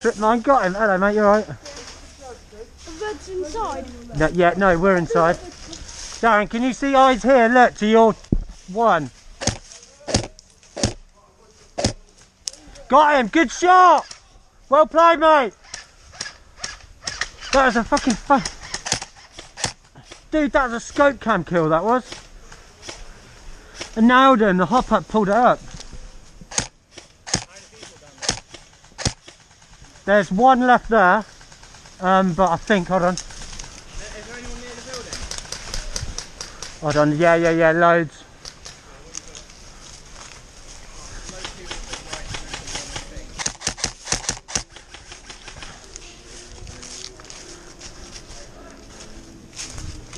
Strip mine, got him. Hello, mate, you alright? Red's inside? No, yeah, no, we're inside. Darren, can you see eyes here? Look, to your one. Got him, good shot! Well played, mate! That was a fucking fun. Dude, that was a scope cam kill, that was. I nailed him, the hop up pulled it up. There's one left there, but I think, hold on. Is there anyone near the building? Hold on, yeah, loads.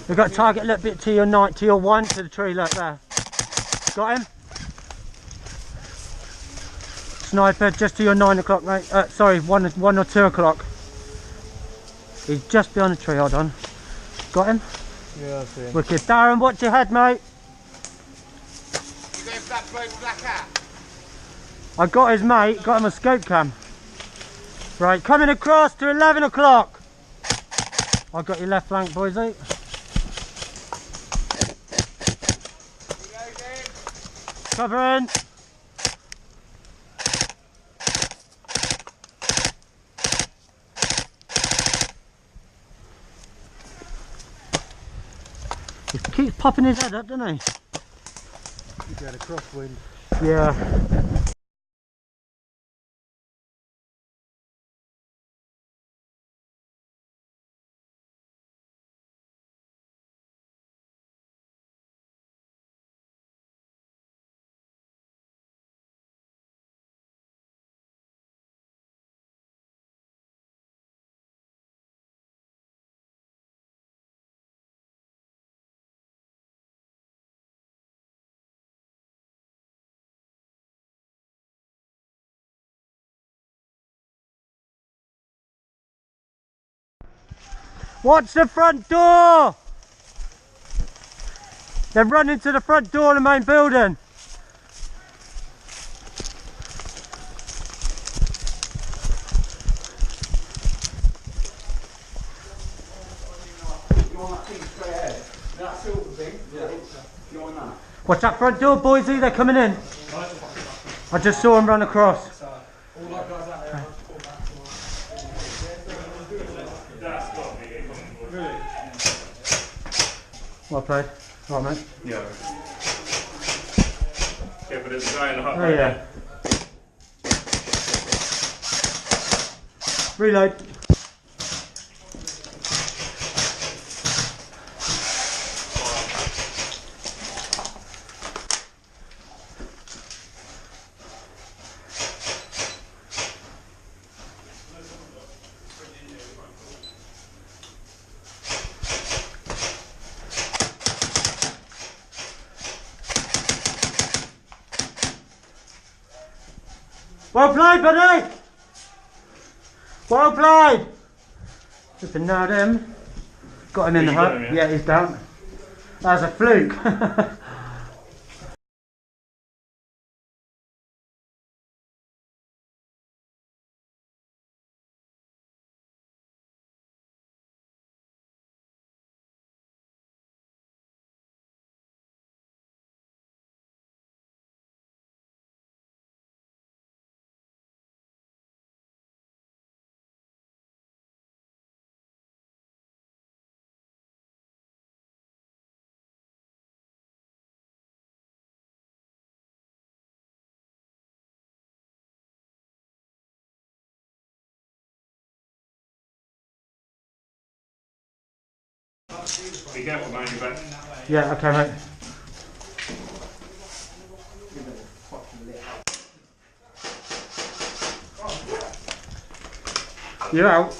We've got a target a little bit to your one, to the tree, look there. Got him? Sniper, just to your 9 o'clock, mate. Sorry, 1 or 2 o'clock. He's just behind the tree, hold on. Got him? Yeah, I see him. Wicked. Darren, watch your head, mate. You going for that bloke black hat? I got his mate, got him a scope cam. Right, coming across to 11 o'clock. I got your left flank, boys, mate. Covering. He keeps popping his head up, doesn't he? He had a crosswind. Yeah. Watch the front door! They're running to the front door of the main building. You're on that thing straight ahead. That silver thing? Yeah. You're on that. Watch that front door, boysy, they're coming in. I just saw them run across. All our guys out there. Really? Well played. Right, mate. Yeah. Yeah, but there's a guy in the hut. Oh, right yeah. Reload. Well played, buddy! Well played! Just nailed him. Got him in the hut. Him, yeah, he's down. That was a fluke. Be careful, man, you're back. Yeah, okay, mate. You're out.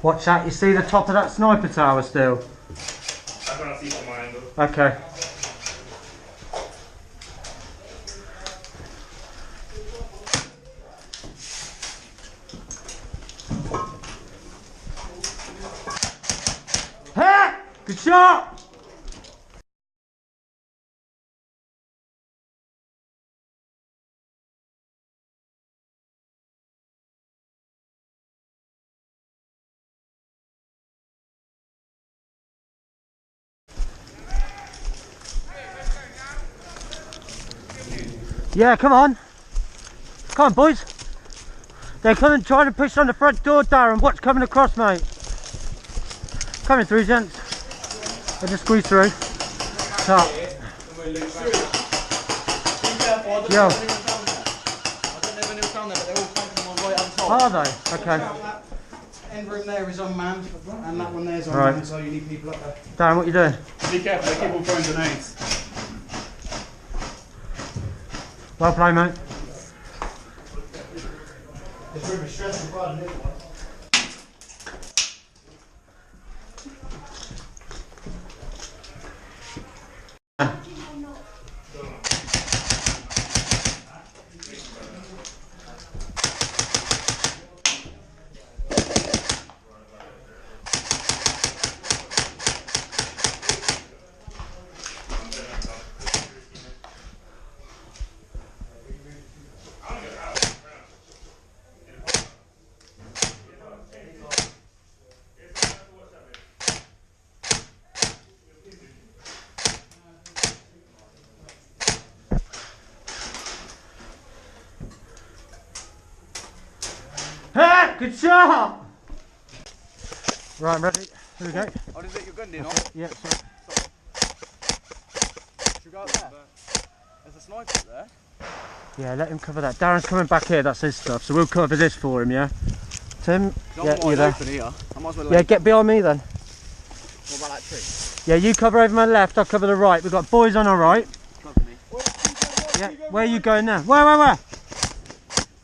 Watch that, you see the top of that sniper tower still? I can't see from my angle. Okay. shot! Yeah, come on. Come on, boys. They're coming, trying to push on the front door, Darren. What's coming across, mate? Coming through, gents. I'll just squeeze through. Top. Yo. Are they? Okay. That end room there is unmanned, and that one there is unmanned, so you need people up there. Darren, what are you doing? Be careful, they keep on throwing grenades. Well played, mate. It's really stressful, but I one. Hey, good shot! Right, I'm ready. Here we go. Oh, is it your gun, do you know? Yeah, sorry. Should we go up there? There's a sniper up there. Yeah, let him cover that. Darren's coming back here, that's his stuff, so we'll cover this for him, yeah? Tim? Yeah, you there? Here. I might as well Yeah, get behind me then. What about that tree? Yeah, you cover over my left, I'll cover the right. We've got boys on our right. Cover me. Yeah, where are you going now? Where? Are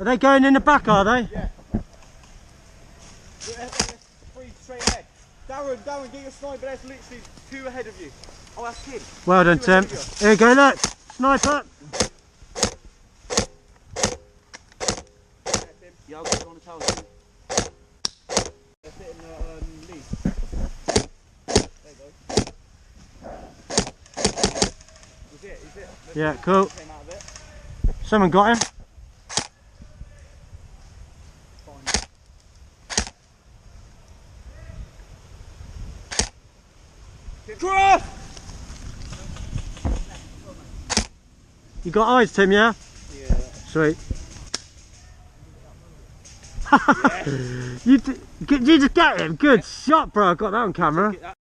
they going in the back, are they? Yeah. Three straight ahead. Darren, get your sniper. There's literally two ahead of you. Oh, that's him. Well done, Tim. Here we go, look. Sniper. Yeah, I'll get you on the tower. They're sitting lead. There you go. Is it? Yeah, cool. Came out of it. Someone got him. Draft! You got eyes, Tim, yeah? Yeah. Sweet. You just get him? Good shot, bro. I got that on camera.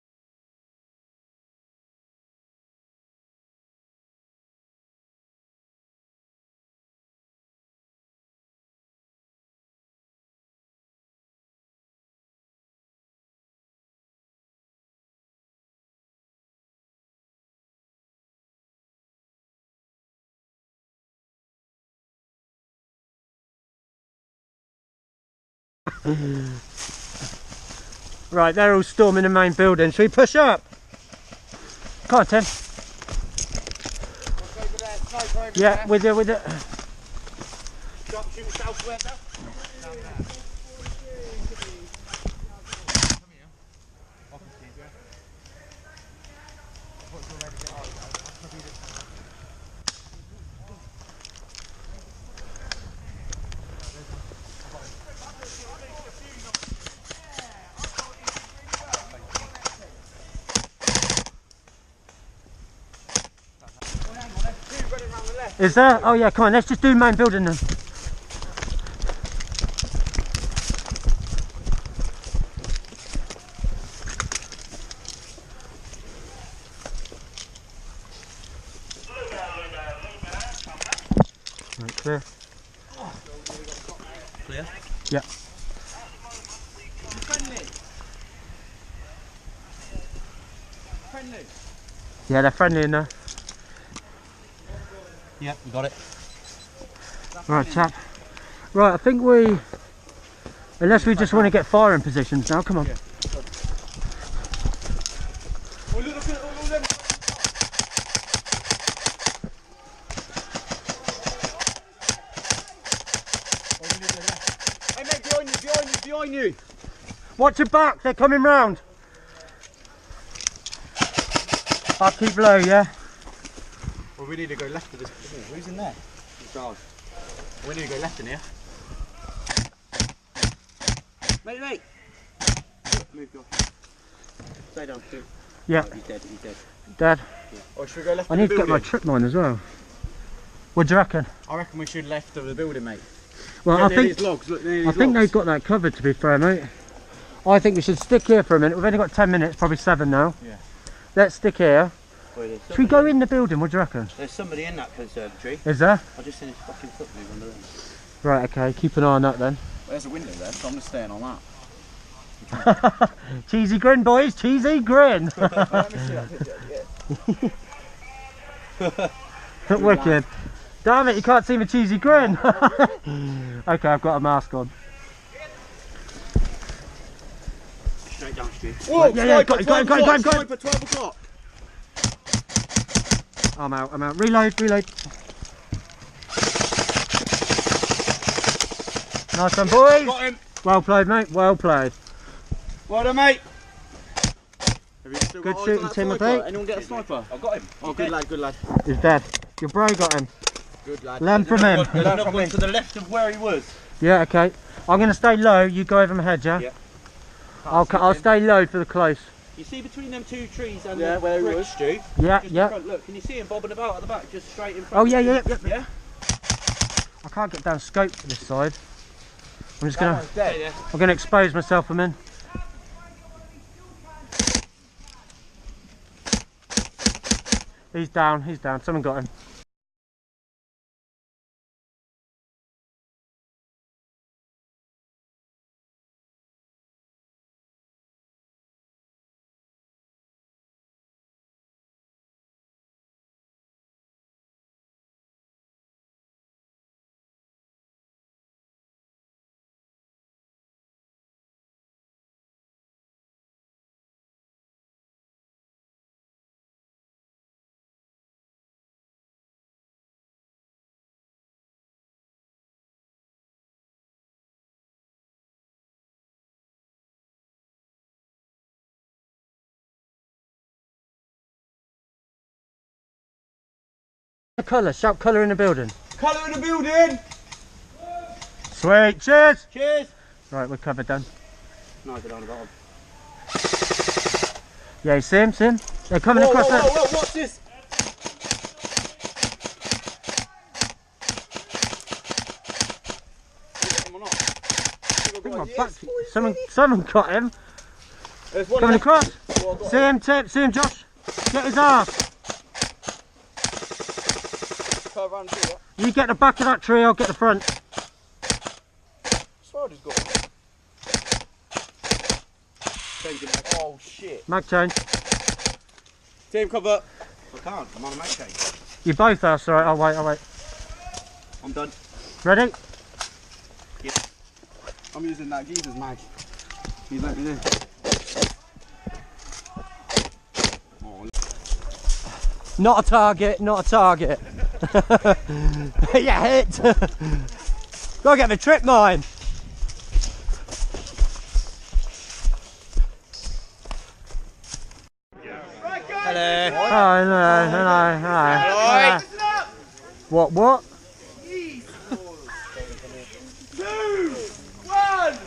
Right, they're all storming the main building. Shall we push up? Come on, Tim. Yeah, with it. Is there? Oh yeah, come on, let's just do main building then. Right, clear. Clear? Yeah. Friendly? Yeah, they're friendly in there. Yep, you got it. Right, chap. Right, I think unless we just want to get firing positions now, come on. Yeah. Oh, look at all them. Hey mate, behind you. Watch your back, they're coming round. I'll keep low, yeah? Well, we need to go left of this. Who's in there? Charles. We need to go left in here. Mate. Move, go. Stay down, Stu. Yeah. Oh, he's dead. Dad, Yeah. Or should we go left I of need the to get my building? trip mine as well. What do you reckon? I reckon we should left of the building, mate. Well, Yeah, I think logs. Look, I think they've got that covered, to be fair, mate. I think we should stick here for a minute. We've only got 10 minutes, probably 7 now. Yeah. Let's stick here. Wait, Should we go in the building? What do you reckon? There's somebody in that conservatory. Is there? I just seen his fucking foot move under there. Right, okay, keep an eye on that then. There's a window there, so I'm just staying on that. Cheesy grin, boys, cheesy grin. Let me see that picture. Yeah. Wicked. Damn it, you can't see my cheesy grin. Okay, I've got a mask on. Straight down street. Whoa, yeah, got it. Sniper, 12 o'clock. I'm out. Reload. Nice one, boys. Got him. Well played, mate, well played. Well done, mate. Have you still Good got eyes shooting, on that Timothy. sniper? Anyone get a sniper? I've got him. Oh, good lad. He's dead. Your bro got him. Good lad. Learn from him. There's another one to the left of where he was. Yeah, okay. I'm going to stay low, you go over my head, yeah? Yeah. I'll stay low for the close. You see between them two trees and the where he was, Stu? Yeah, Just yeah. in front, look, can you see him bobbing about at the back, just straight in front? Oh, yeah. Yeah? I can't get down scope for this side. I'm just That going one's dead. Yeah. I'm going to expose myself a minute. He's down. Someone got him. Colour, shout colour in the building. Colour in the building! Sweet, cheers! Cheers! Right, we're covered then. No, get on the bottom. Yeah, you see him? They're coming across that. Whoa, what's this? Someone got him. There's one Coming left. across. Oh, See him, Tip. See him, Josh. Get his ass. You get the back of that tree, I'll get the front. Oh shit. Mag change. Team cover. I can't, I'm on a mag change. You both are, sorry. I'll wait. I'm done. Ready? Yeah. I'm using that geezer's mag. He's let me do. Oh. Not a target. Yeah, hit. Go get the trip mine. Hello. Hello. What? 3, 2, 1.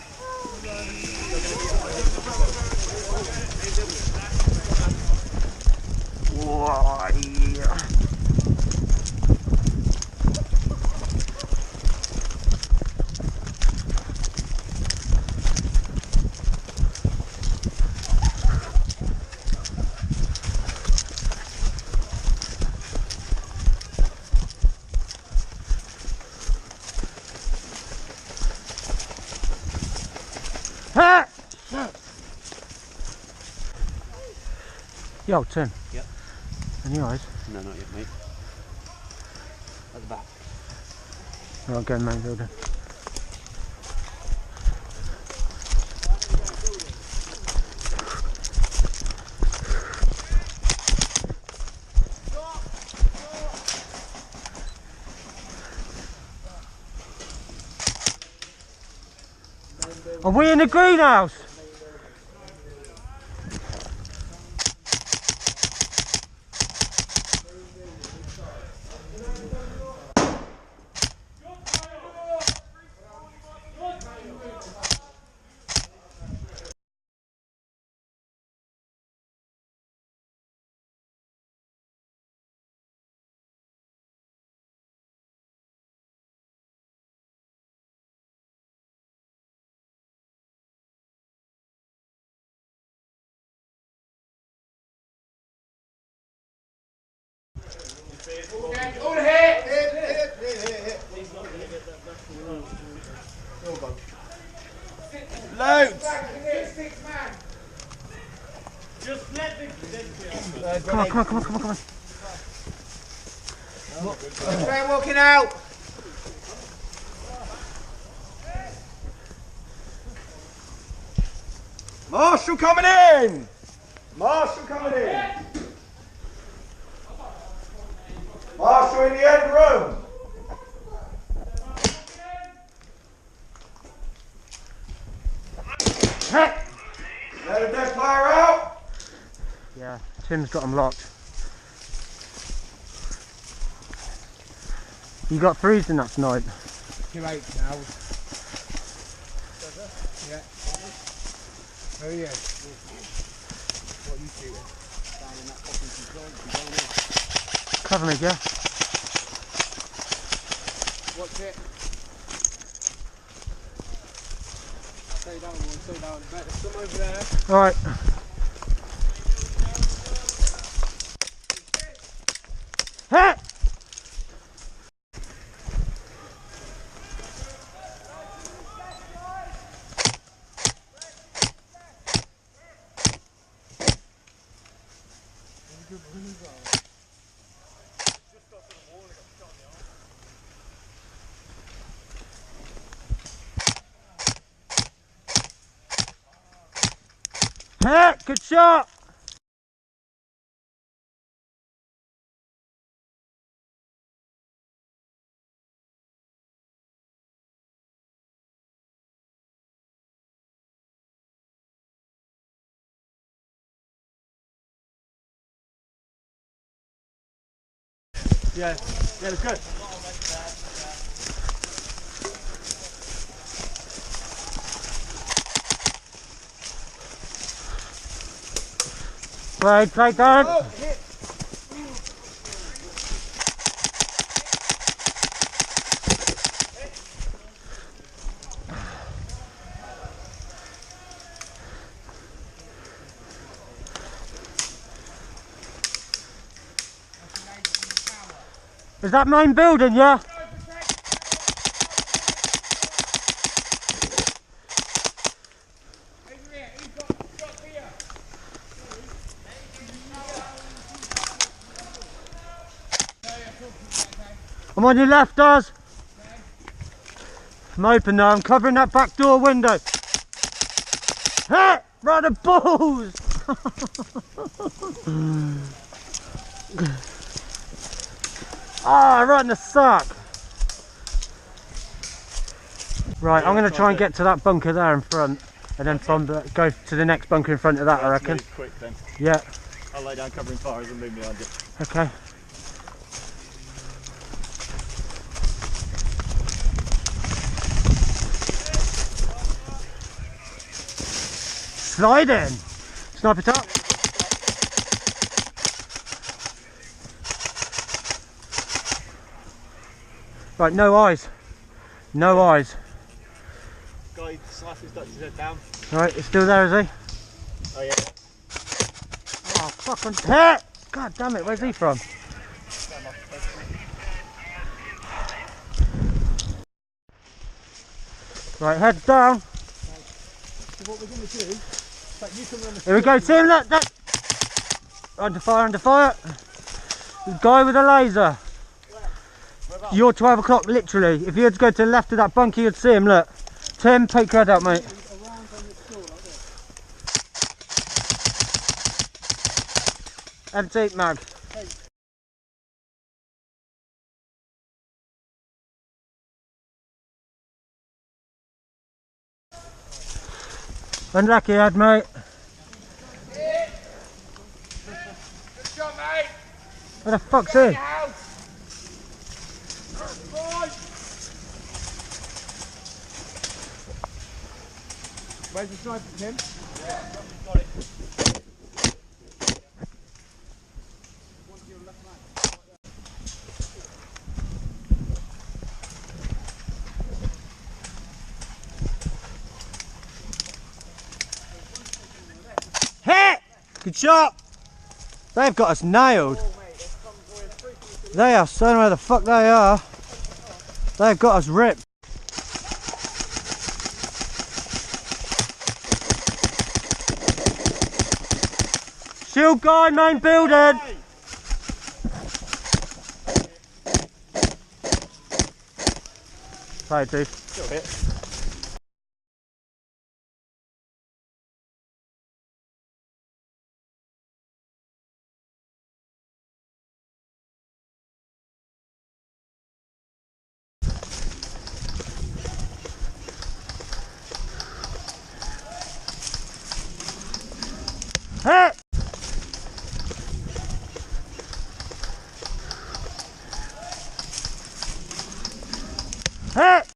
Ha! Yo, Tim. Yep. Any eyes? No, not yet, mate. At the back. Right, go main building. Are we in the greenhouse? All hit! He's not going to get that back all out. Loads! Just let the Come on, come on, come on, come on, come on. We're walking out! Marshall coming in! Marshall coming in! Marshall in the end room! Hey! Let a dead player out! Yeah, Tim's got them locked. You got threes in that tonight? 2-8 now. Yeah. Oh yeah. What are you shooting? Down in that fucking control. Cover me, yeah? Watch it. Stay down, boy, stay down. There's some over there. Alright. Hey! Hey, good shot! Yeah, yeah, it's good. Right, take that. Oh, hit! Is that main building, yeah? I'm on your left, Oz. I'm open now, I'm covering that back door window. Hey! Right the balls! Ah, right in the sock. Right, I'm going to try and get to that bunker there in front, and then from the, go to the next bunker in front of that, I reckon. Move quick then. Yeah. I'll lay down covering fires and move behind you. Okay. Slide in. Sniper top. Right, no eyes. No eyes. Guy slices ducks his head down. Right, it's still there, is he? Oh yeah. Oh, fucking hit! God damn it, where's he from? Right, heads down. So what we're going to do is like you come around the Here we go, Tim, look, look. Under fire, under fire. The guy with a laser. You're 12 o'clock, literally. If you had to go to the left of that bunker, you'd see him, look. Tim, take your head out, mate. Empty, mag. Unlucky head, mate. Good shot, mate! Where the fuck's he? Where's the sniper, Tim? got it. Hit! Good shot! They've got us nailed. Oh mate, there's some boy 3 feet They are, so I don't know where the fuck they are. They've got us ripped. Shield guy, main building! Sorry, dude. Little bit. Hit! Hit!